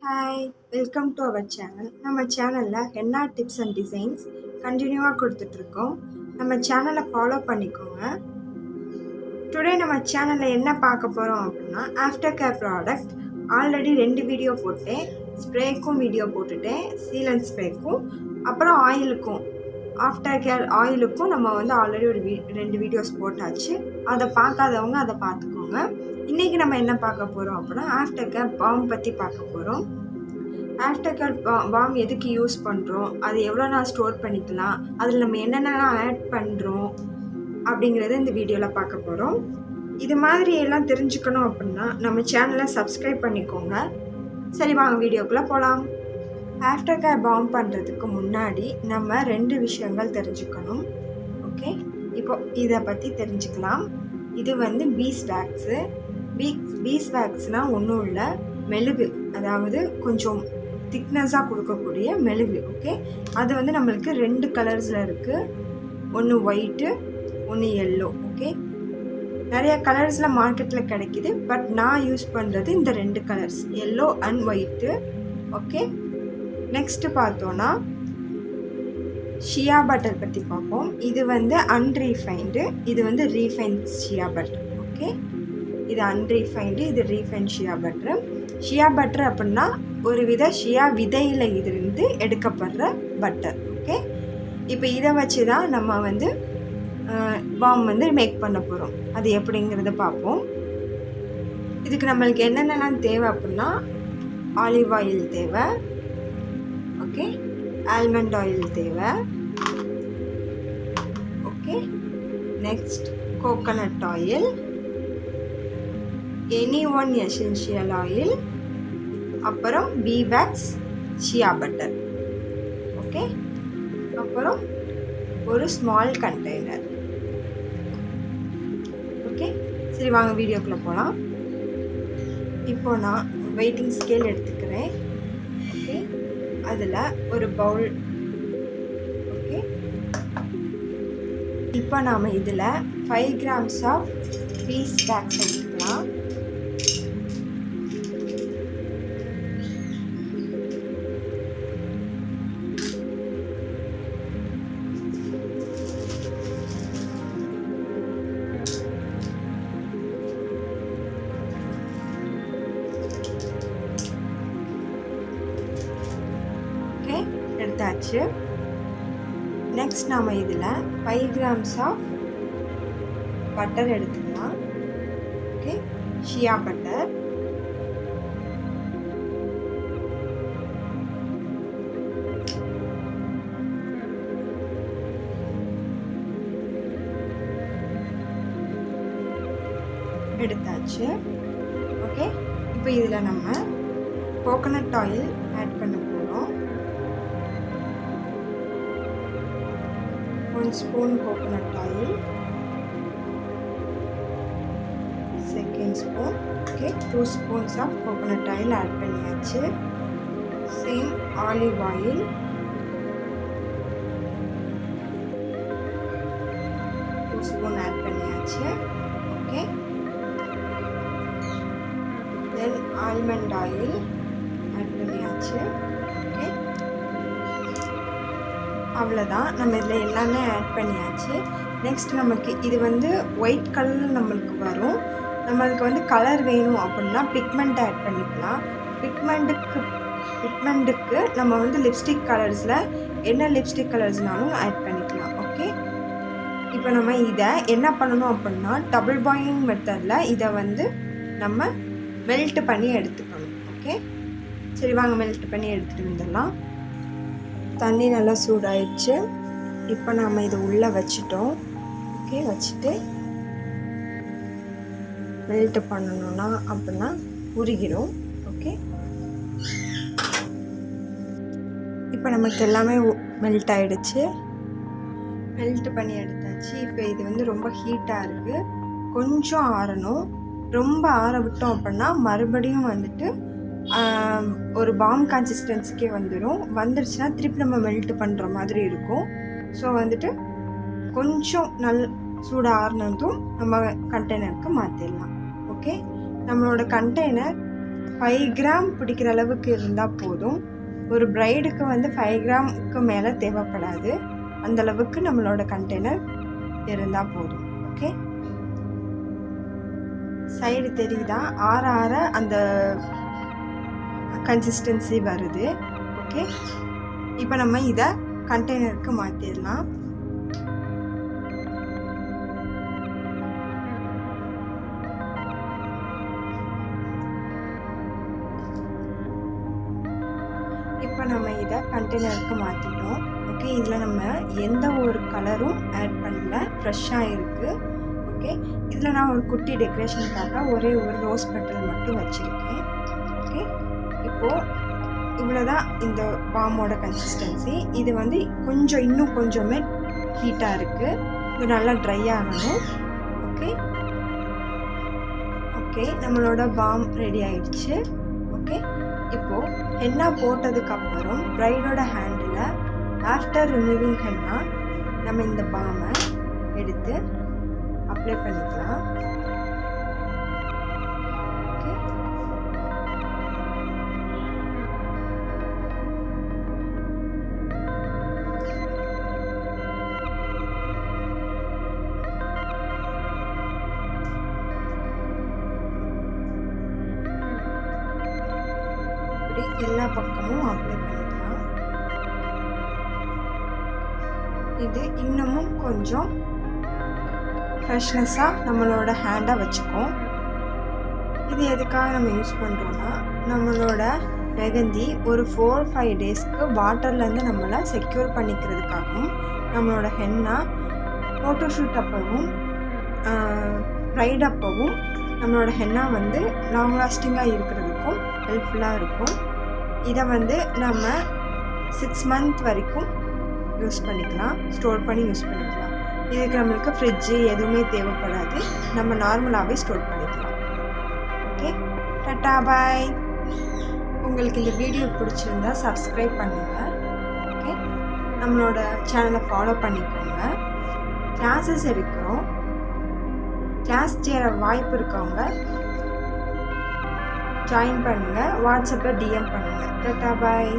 Hi, welcome to our channel. நம்ம சேனலில் henna tips and designs கண்டினியூவாக கொடுத்துட்ருக்கோம். நம்ம சேனலை ஃபாலோ பண்ணிக்கோங்க. டுடே நம்ம சேனலில் என்ன பார்க்க போகிறோம் அப்படின்னா, after care product already 2 video போட்டேன். ஸ்ப்ரேக்கும் வீடியோ போட்டுட்டேன், சீலன் ஸ்ப்ரேக்கும், அப்புறம் ஆயிலுக்கும், ஆஃப்டர் கேர் ஆயிலுக்கும் நம்ம ஆல்ரெடி ஒரு 2 வீடியோஸ் போட்டாச்சு. அதை பார்க்காதவங்க அதை பார்த்துக்கோங்க. இன்றைக்கி நம்ம என்ன பார்க்க போகிறோம் அப்படின்னா, ஆஃப்டர் கேர் பாம் பற்றி பார்க்க போகிறோம். ஆஃப்டர் கேர் பாம் எதுக்கு யூஸ் பண்ணுறோம், அது எவ்வளோ நாள் ஸ்டோர் பண்ணிக்கலாம், அதில் நம்ம என்னென்னலாம் ஆட் பண்ணுறோம் அப்படிங்கிறத இந்த வீடியோவில் பார்க்க போகிறோம். இது மாதிரி எல்லாம் தெரிஞ்சுக்கணும் அப்படின்னா நம்ம சேனலை சப்ஸ்கிரைப் பண்ணிக்கோங்க. சரி, வாங்க வீடியோக்குள்ளே போகலாம். ஆஃப்டர் கேர் பாம் பண்ணுறதுக்கு முன்னாடி நம்ம 2 விஷயங்கள் தெரிஞ்சுக்கணும். ஓகே, இப்போ இதை பற்றி தெரிஞ்சுக்கலாம். இது பீஸ் வேக்ஸு. பீஸ் வேக்ஸ்னால் ஒன்றும் இல்லை, மெழுகு, அதாவது கொஞ்சம் திக்னஸாக கொடுக்கக்கூடிய மெழுகு. ஓகே, அது நம்மளுக்கு 2 கலர்ஸில் இருக்குது. ஒன்று ஒயிட்டு, ஒன்று எல்லோ. ஓகே, நிறைய கலர்ஸில் மார்க்கெட்டில் கிடைக்கிது, பட் நான் யூஸ் பண்ணுறது இந்த 2 colours, yellow and white. Okay, next பார்த்தோன்னா ஷியா பட்டர் பற்றி பார்ப்போம். இது அன்ரீஃபைன்டு, இது ரீஃபைன்ட் ஷியா பட்டர். ஓகே, இது அன்ரீஃபைன்டு, இது ரீஃபைன்ட் ஷியா பட்டர். ஷியா பட்டர் அப்படின்னா ஒரு வித ஷியா விதையில் இருந்து எடுக்கப்படுற பட்டர். ஓகே, இப்போ இதை வச்சு தான் நம்ம பாம் மேக் பண்ண போகிறோம். அது எப்படிங்கிறத பார்ப்போம். இதுக்கு நம்மளுக்கு என்னென்னலாம் தேவை அப்படின்னா, ஆலிவ் ஆயில் தேவை. ஓகே, ஆல்மண்ட் ஆயில் தேவை. Okay, next coconut oil, any one essential oil, அப்புறம் பீ வேக்ஸ், ஷியா பட்டர். ஓகே, அப்புறம் ஒரு ஸ்மால் கண்டெய்னர். ஓகே, சரி, வாங்க வீடியோக்குள்ளே போகலாம். இப்போ நான் வெயிட்டிங் ஸ்கேல் எடுத்துக்கிறேன். ஓகே, அதில் ஒரு பவுல். ஓகே, இப்போ நாம் இதில் 5 grams ஆஃப் பீஸ் வேக்ஸ் எடுத்துக்கலாம். எடுத்தாச்சு. நெக்ஸ்ட் நாம் இதில் 5 grams ஆஃப் பட்டர் எடுத்துக்கலாம். ஓகே, ஷியா பட்டர். எடுத்தாச்சு. ஓகே, இப்போ இதில் நம்ம கோகோனட் ஆயில் ஆட் பண்ண போகிறோம். 1 spoon coconut oil, 2nd spoon. Okay, 2 spoons of coconut oil add பண்ணியாச்சு. Same olive oil, 2 spoon add பண்ணியாச்சு. Okay, then almond oil add பண்ணியாச்சு. ஓகே, அவ்வளோதான், நம்ம இதில் எல்லாமே ஆட் பண்ணியாச்சு. நெக்ஸ்ட் நமக்கு இது ஒயிட் கலரில் நம்மளுக்கு வரும். நம்மளுக்கு கலர் வேணும் அப்படின்னா பிக்மெண்ட் ஆட் பண்ணிக்கலாம். பிக்மெண்ட்டுக்கு நம்ம லிப்ஸ்டிக் கலர்ஸில் என்ன லிப்ஸ்டிக் கலர்ஸ்னாலும் ஆட் பண்ணிக்கலாம். ஓகே, இப்போ நம்ம இதை என்ன பண்ணணும் அப்படின்னா, டபுள் பாயிலிங் மெத்தடில் இதை நம்ம மெல்ட் பண்ணி எடுத்துக்கணும். ஓகே, சரி, வாங்க மெல்ட் பண்ணி எடுத்துகிட்டு வந்துடலாம். தண்ணி நல்லா சூடாயிடுச்சு. இப்போ நாம் இதை உள்ளே வச்சிட்டோம். ஓகே, வச்சுட்டு மெல்ட் பண்ணணும்னா அப்படின்னா உருகிடும். ஓகே, இப்போ நமக்கு எல்லாமே மெல்ட் ஆகிடுச்சு. மெல்ட் பண்ணி எடுத்தாச்சு. இப்போ இது ரொம்ப ஹீட்டாக இருக்குது, கொஞ்சம் ஆறணும். ரொம்ப ஆற விட்டோம் அப்படின்னா மறுபடியும் ஒரு பாம் கன்சிஸ்டன்சிக்கே வந்துருச்சுன்னா திருப்பி நம்ம மெல்ட் பண்ணுற மாதிரி இருக்கும். ஸோ கொஞ்சம் சூடு ஆறுனதும் நம்ம கண்டெய்னருக்கு மாற்றிடலாம். ஓகே, நம்மளோட கண்டெய்னர் 5 கிராம் பிடிக்கிற அளவுக்கு இருந்தால் போதும். ஒரு பிரைடுக்கு வந்து 5 கிராமுக்கு மேலே தேவைப்படாது. அந்தளவுக்கு நம்மளோட கண்டெய்னர் இருந்தால் போதும். ஓகே, சைடு தெரியுதா? ஆற ஆற அந்த கன்சிஸ்டன்சி வருது. ஓகே, இப்போ நம்ம இதை கண்டெய்னருக்கு மாற்றிடலாம். இப்போ நம்ம இதை கண்டெய்னருக்கு மாற்றிட்டோம். ஓகே, இதில் நம்ம எந்த ஒரு கலரும் ஆட் பண்ணல, ஃப்ரெஷ்ஷாக இருக்குது. ஓகே, இதில் நான் ஒரு குட்டி டெக்கரேஷனுக்காக ஒரே ஒரு ரோஸ் பெட்டல் மட்டும் வச்சுருக்கேன். ஓகே, இப்போது இவ்வளோதான் இந்த பாமோட கன்சிஸ்டன்சி. இது வந்து இன்னும் கொஞ்சமே ஹீட்டாக இருக்குது. இது நல்லா ட்ரை ஆகணும். ஓகே ஓகே நம்மளோட பாம் ரெடி ஆயிடுச்சு. ஓகே, இப்போது ஹென்னா போட்டதுக்கப்புறம் ப்ரைடோட ஹேண்டில் ஆஃப்டர் ரிமூவிங் ஹென்னா நம்ம இந்த பாமை எடுத்து அப்ளை பண்ணிக்கலாம். ஓகே, எல்லா பக்கமும் அப்ளை பண்ணிக்கலாம். இது இன்னமும் கொஞ்சம் ஃப்ரெஷ்னஸாக நம்மளோட ஹேண்டை வச்சுக்கும். இது எதுக்காக நம்ம யூஸ் பண்ணுறோன்னா, நம்மளோட மெகந்தி ஒரு 4-5 டேஸ்க்கு வாட்டர்லேருந்து நம்மளை செக்யூர் பண்ணிக்கிறதுக்காகவும், நம்மளோட ஹென்னா ஃபோட்டோஷூட் அப்பவும் ப்ரைட் அப்பவும் நம்மளோட ஹென்னா வந்து லாங் லாஸ்டிங்காக இருக்கிறதுக்கும் ஹெல்ப்ஃபுல்லாக இருக்கும். இதை வந்து நம்ம 6 மந்த் வரைக்கும் யூஸ் பண்ணிக்கலாம், ஸ்டோர் பண்ணி யூஸ் பண்ணிக்கலாம். இதுக்கு நம்மளுக்கு ஃப்ரிட்ஜு எதுவுமே தேவைப்படாது. நம்ம நார்மலாகவே ஸ்டோர் பண்ணிக்கலாம். ஓகே, டாடா பாய். உங்களுக்கு இந்த வீடியோ பிடிச்சிருந்தா சப்ஸ்கிரைப் பண்ணுங்கள். ஓகே, நம்மளோட சேனலை ஃபாலோ பண்ணிக்கோங்க. கிளாஸஸ் எடுக்கிறோம். கிளாஸ் சேர வாய்ப்பு இருக்கவங்க ஜாயின் பண்ணுங்கள். வாட்ஸ்அப்பில் டிஎம் பண்ணுங்கள். டாடா பாய்.